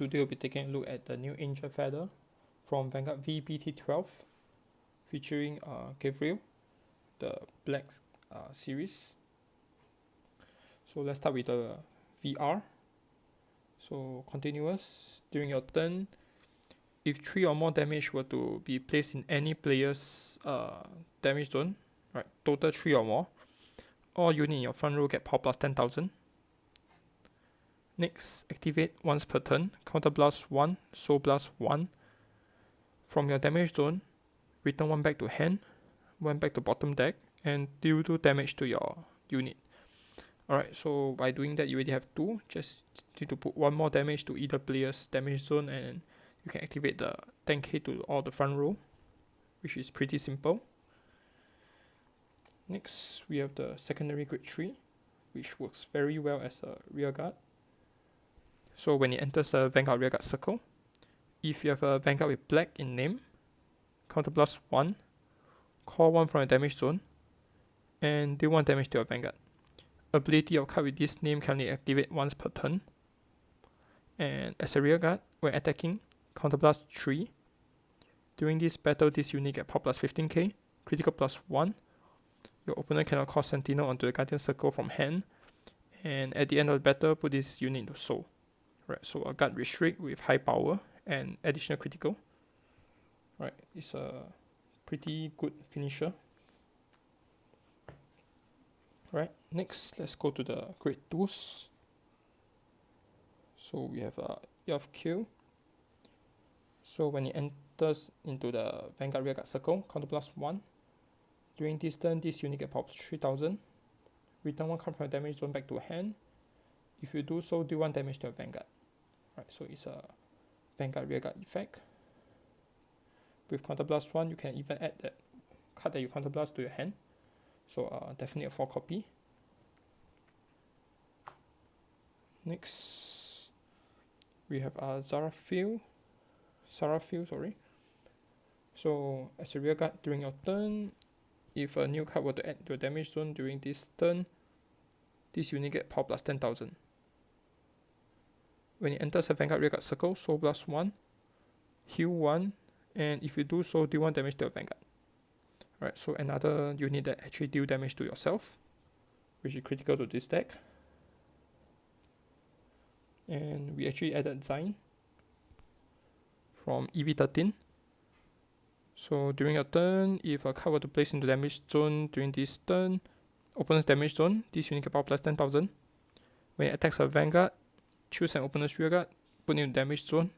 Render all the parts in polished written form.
Today we'll be taking a look at the new Angel Feather from VG-V-BT12 featuring Gavrail, the black series. So let's start with the VR. So continuous, during your turn, if 3 or more damage were to be placed in any player's damage zone, right, total 3 or more, all units in your front row get power plus 10,000. Next, activate once per turn, counterblast 1, soul blast 1. From your damage zone, return 1 back to hand, 1 back to bottom deck, and deal 2 damage to your unit. Alright, so by doing that, you already have 2. Just need to put 1 more damage to either player's damage zone, and you can activate the 10k to all the front row, which is pretty simple. Next, we have the secondary grade 3, which works very well as a rear guard. So when it enters the Vanguard rearguard circle, if you have a Vanguard with black in name, counterblast 1, call 1 from your damage zone, and deal 1 damage to your Vanguard. Ability of card with this name can only activate once per turn. And as a rearguard, when attacking, counterblast 3. During this battle, this unit gets power plus 15k, critical plus 1. Your opponent cannot call Sentinel onto the Guardian Circle from hand, and at the end of the battle, put this unit into soul. Right, so a guard restrict with high power and additional critical. Right, it's a pretty good finisher. Right, next let's go to the grade 2s. So we have Q. So when it enters into the Vanguard rearguard circle, counterblast 1. During this turn, this unit gets power 3000. Return 1 card from your damage zone back to hand. If you do so, deal 1 damage to your Vanguard. Right, so it's a Vanguard rearguard effect. With counterblast 1, you can even add that card that you counterblast to your hand. So definitely a 4 copy. Next, we have Gavrail. Sorry. So as a rearguard during your turn, if a new card were to add to your damage zone during this turn, this unit gets power plus 10,000. When it enters a Vanguard rearguard circle, soul blast 1, heal 1, and if you do so, deal 1 damage to your Vanguard. Right, so another unit that actually deal damage to yourself, which is critical to this deck. And we actually added Zine from EV13. So during your turn, if a card were to place into damage zone during this turn, opponent's damage zone, this unit gets power plus 10,000. When it attacks a Vanguard, choose an opponent's rearguard, put it in damage zone.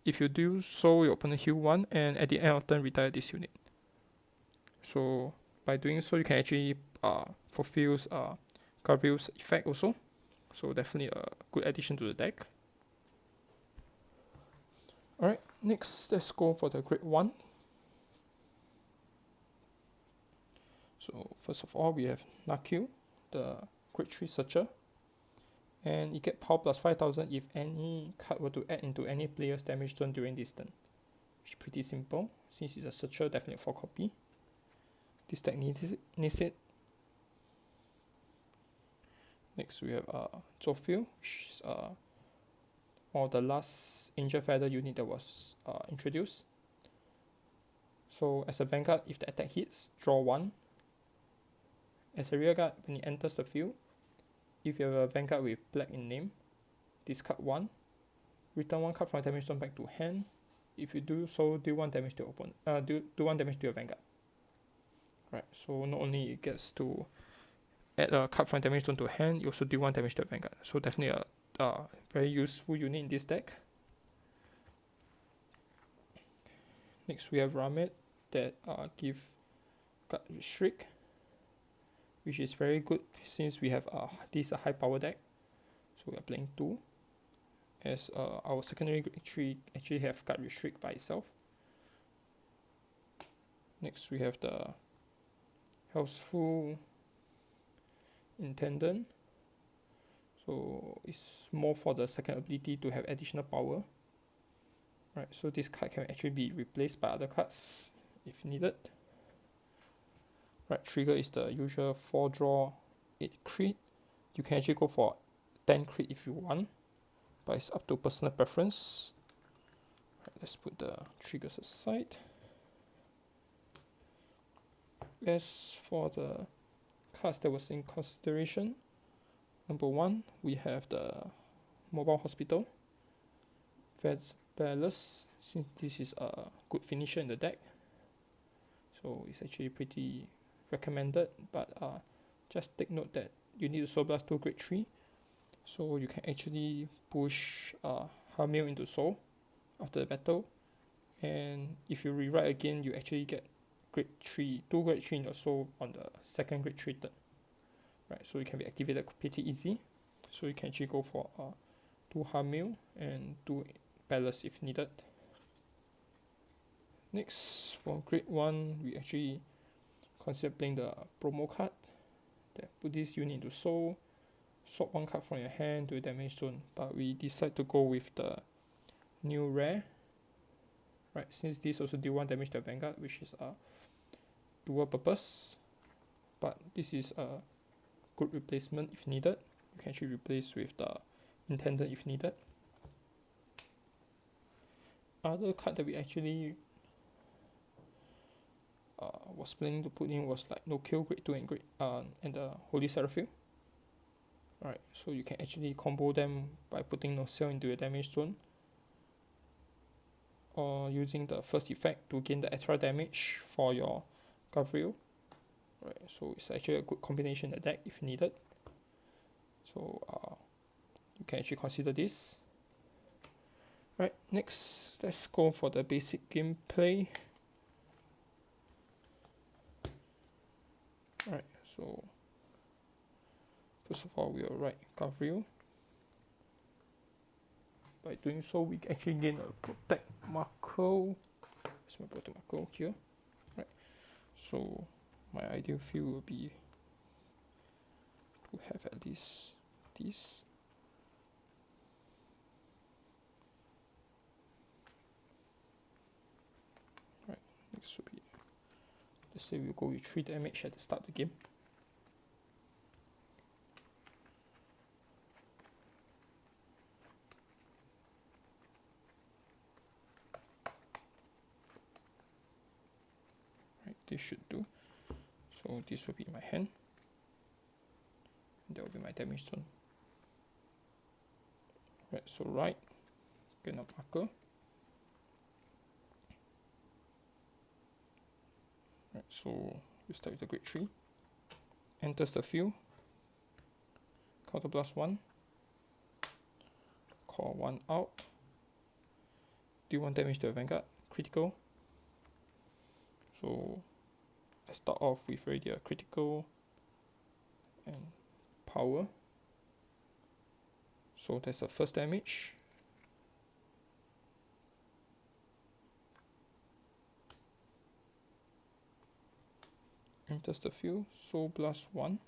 If you do so, your opponent heal 1, and at the end of turn, retire this unit. So by doing so, you can actually fulfill Gavrail's effect also. So definitely a good addition to the deck. Alright, next let's go for the grade 1. So first of all, we have Nakil, the grade 3 searcher. And it gets power plus 5000 if any card were to add into any player's damage zone during this turn. Which is pretty simple. Since it's a searcher, definitely a 4 copy. This deck needs it. Next we have Gavrail, which is one of the last Angel Feather unit that was introduced. So as a Vanguard, if the attack hits, draw 1. As a rearguard, when it enters the field, if you have a Vanguard with black in name, discard 1. Return 1 card from damage zone back to hand. If you do so, deal 1 damage to your opponent. Do 1 damage to your Vanguard. Right, so not only it gets to add a card from damage zone to hand, you also do 1 damage to your Vanguard. So definitely a very useful unit in this deck. Next we have Ramet that give guard restrict, which is very good since we have this is a high power deck. So we are playing 2. As our secondary grade 3 actually have guard restrict by itself. Next we have the Healthful Intendant. So it's more for the second ability to have additional power. Right, so this card can actually be replaced by other cards if needed. Right, trigger is the usual 4 draw 8 crit. You can actually go for 10 crit if you want. but it's up to personal preference. Right, let's put the triggers aside. As for the cards that was in consideration, number 1, we have the Mobile Hospital, Valus, since this is a good finisher in the deck, so it's actually pretty recommended, but just take note that you need to Soul Blast 2 grade 3, so you can actually push Hamil into Soul after the battle, and if you rewrite again, you actually get grade 3, 2 grade 3 in your Soul on the second grade 3 turn. Right, so it can be activated pretty easy, so you can actually go for 2 Hamil and 2 Palace if needed. Next, for grade 1, we actually consider playing the promo card that put this unit into Soul, swap 1 card from your hand to a damage zone, but we decide to go with the new rare, right, since this also deal 1 damage to Vanguard, which is a dual purpose, but this is a good replacement if needed. You can actually replace with the Intendant if needed. Other card that we actually was planning to put in was like No Kill grade 2 and the Holy Seraphim. Right, so you can actually combo them by putting No Cell into your damage zone, or using the first effect to gain the extra damage for your Gavrail. Right, so it's actually a good combination in the deck if needed. So you can actually consider this. Right, next let's go for the basic gameplay. Right, so first of all, we'll write Gavrail. By doing so, we actually gain a protect marker. Where's my protect marker? Here. Right, so my ideal field will be to have at least this. Right, next will be, let's say we'll go with 3 damage at the start of the game. Right, this should do. So this will be my hand. That will be my damage zone. Right, so right, get a marker. Right, so we start with the grade 3. Enters the field. Counter blast 1. Call 1 out. Deal 1 damage to a Vanguard. Critical. So I start off with already a critical and power. So that's the first damage. Enters the field, Soul Blast 1.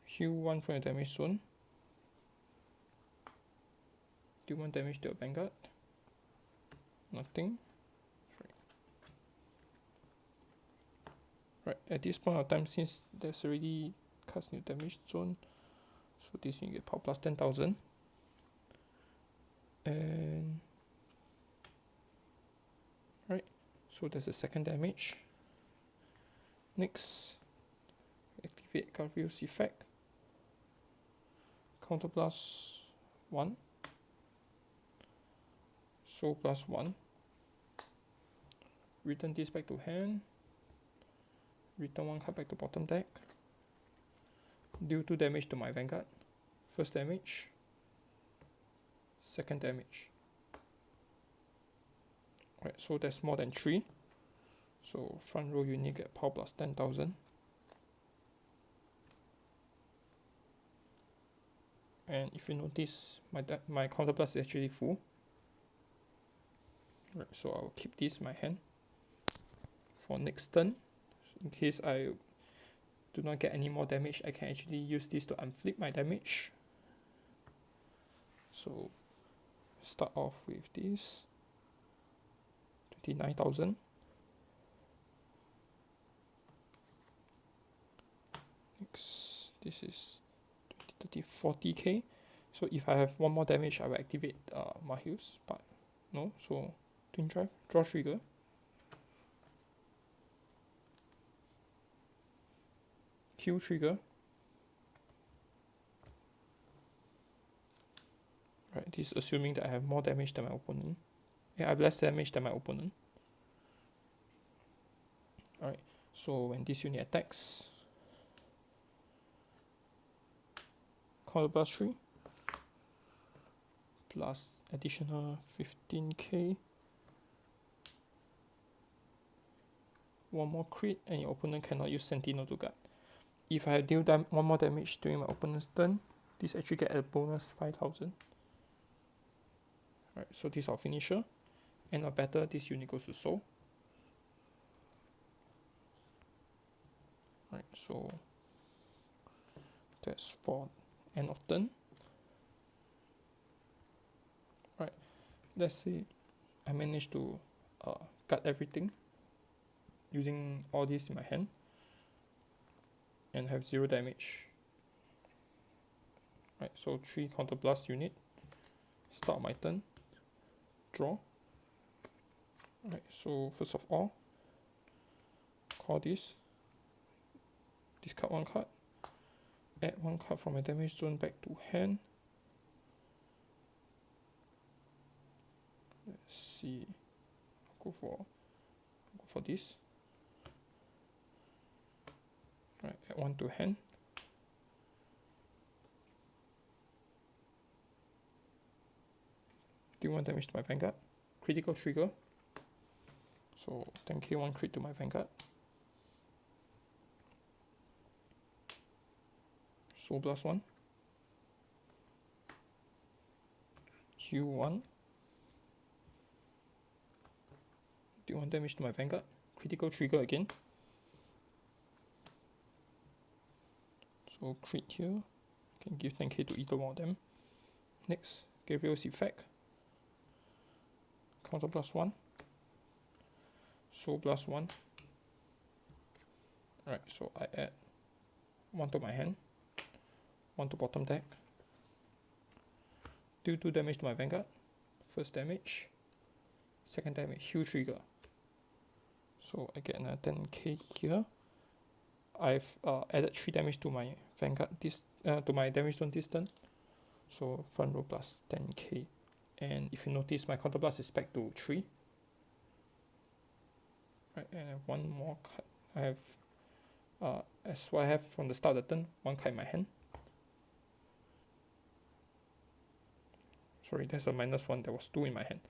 Heal 1 from the damage zone. Do 1 damage to a Vanguard. Nothing. Right, at this point of time, since there's already cast new damage zone, so this you get power plus 10,000. And right, so there's a second damage. Next, activate Gavrail's effect. Counter blast 1. Soul plus 1. Return this back to hand. Return 1 card back to bottom deck. Deal 2 damage to my Vanguard. First damage. Second damage. Right, so that's more than 3. So front row you need to get power plus 10,000. And if you notice, my counter blast is actually full. Right, so I'll keep this in my hand for next turn. In case I do not get any more damage, I can actually use this to unflip my damage. So start off with this 29,000. max. This is 20, 30, 40k. So if I have one more damage, I will activate my heals, but no. So twin drive, draw trigger. Q trigger. Right, this is assuming that I have more damage than my opponent. Yeah, I have less damage than my opponent. Alright, so when this unit attacks, counter plus 3 plus additional 15k, one more crit, and your opponent cannot use Sentinel to guard. If I deal one more damage during my opponent's turn, this actually get a bonus 5000. Right, so this is our finisher. End of battle, this unit goes to soul. Right, so that's for end of turn. Right, let's say I managed to cut everything using all this in my hand and have 0 damage. Right, so 3 counter blast unit. Start my turn. Draw. Right, so first of all, call this. Discard 1 card. Add 1 card from my damage zone back to hand. Let's see. Go for this. Right, add 1 to hand. Deal 1 damage to my Vanguard. Critical trigger. So 10k 1 crit to my Vanguard. Soul Blast 1. Heal 1. Deal 1 damage to my Vanguard. Critical trigger again. So crit here. Can give 10k to either one of them. Next, Gavrail's effect. Counter plus 1. Soul Blast 1. Right, so I add 1 to my hand. 1 to bottom deck. Deal 2 damage to my Vanguard. First damage. Second damage, heal trigger. So I get another 10k here. I've added 3 damage to my Vanguard to my damage zone this turn. So front row plus 10k. And if you notice, my counter blast is back to 3. Right, and I have 1 more card. I have as what I have from the start of the turn, 1 card in my hand. Sorry, that's a -1. There was 2 in my hand.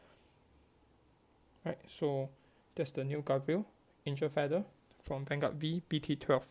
Right, so that's the new Gavrail, Angel Feather from Vanguard VG-V-BT12.